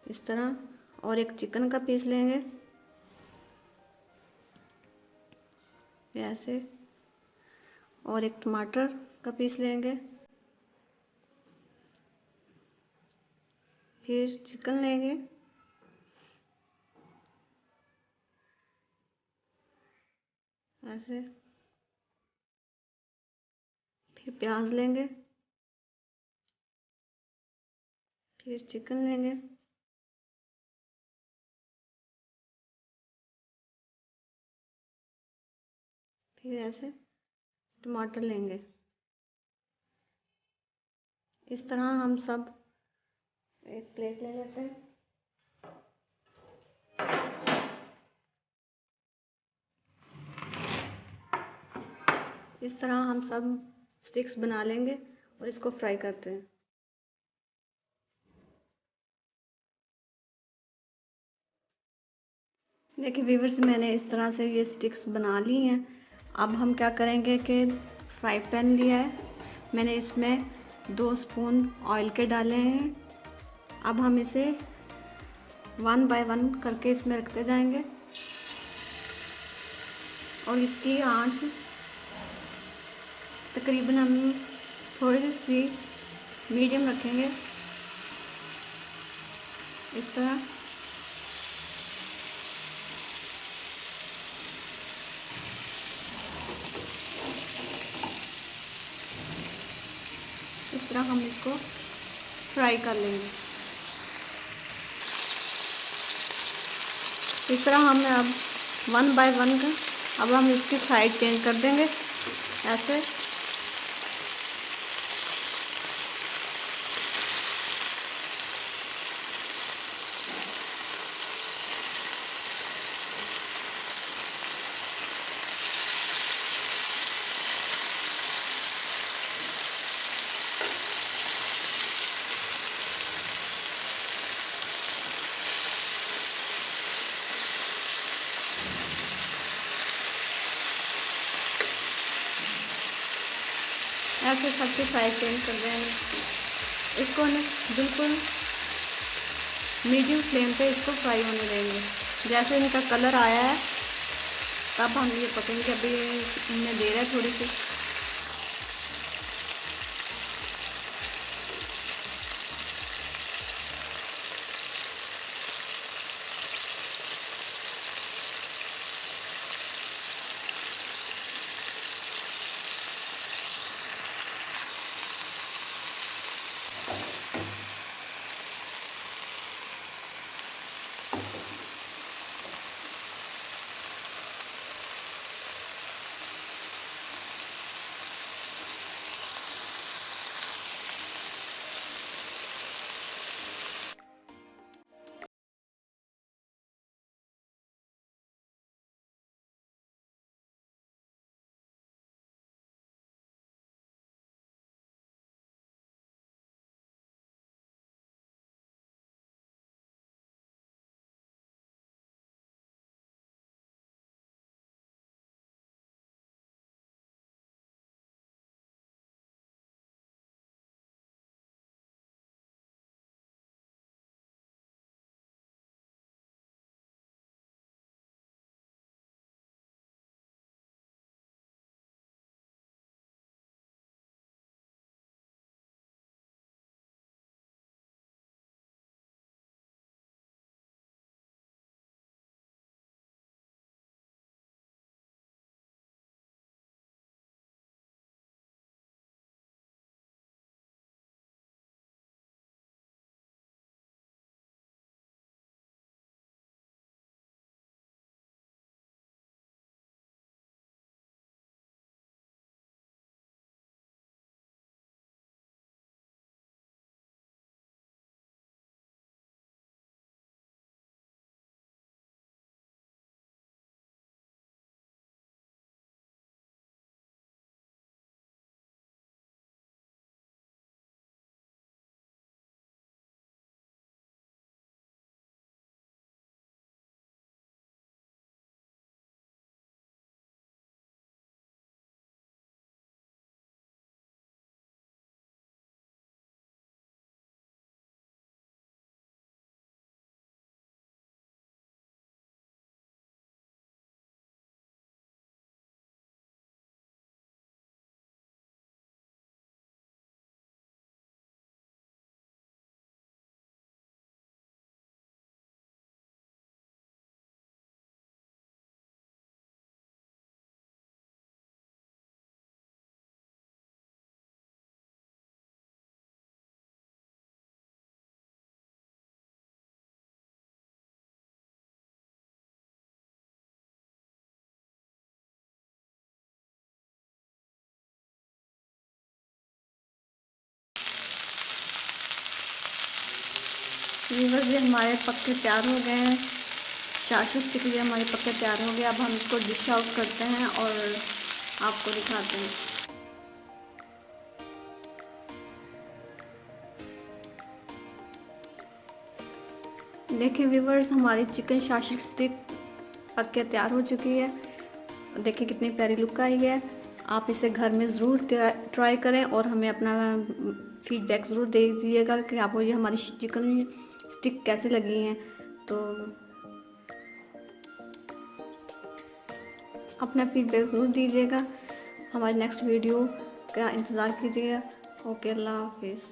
इस तरह। और एक चिकन का पीस लेंगे ऐसे, और एक टमाटर का पीस लेंगे, फिर चिकन लेंगे, ऐसे, फिर प्याज लेंगे, फिर चिकन लेंगे, फिर ऐसे टमाटर लेंगे। इस तरह हम सब एक प्लेट ले लेते हैं। इस तरह हम सब स्टिक्स बना लेंगे और इसको फ्राई करते हैं। देखिए व्यूअर्स, मैंने इस तरह से ये स्टिक्स बना ली हैं। अब हम क्या करेंगे कि फ्राई पैन लिया है, मैंने इसमें 2 स्पून ऑयल के डाले हैं। अब हम इसे 1 बाय 1 करके इसमें रखते जाएंगे और इसकी आंच तकरीबन हम थोड़ी सी मीडियम रखेंगे। इस तरह हम इसको फ्राई कर लेंगे। इस तरह हम अब 1 बाय 1 का अब हम इसकी साइड चेंज कर देंगे ऐसे। ऐसे सबकी साइड चेंज कर देंगे। इसको ना बिल्कुल मीडियम फ्लेम पे इसको फ्राई होने देंगे। जैसे इनका कलर आया है तब हम ये पकेंगे। अभी इनमें देर है थोड़ी सी। व्यूअर्स ये हमारे पक्के तैयार हो गए हैं। शाशी स्टिक ये हमारे पक्के तैयार हो गए। अब हम इसको डिश आउट करते हैं और आपको दिखाते हैं। देखिए व्यूअर्स हमारी चिकन शाशी स्टिक पक के तैयार हो चुकी है। देखिए कितनी प्यारी लुक आई है। आप इसे घर में ज़रूर ट्राई करें और हमें अपना फीडबैक ज़रूर दे दीजिएगा कि आपको ये हमारी चिकन स्टिक कैसे लगी हैं। तो अपना फीडबैक ज़रूर दीजिएगा। हमारी नेक्स्ट वीडियो का इंतज़ार कीजिएगा। ओके, अल्लाह हाफिज़।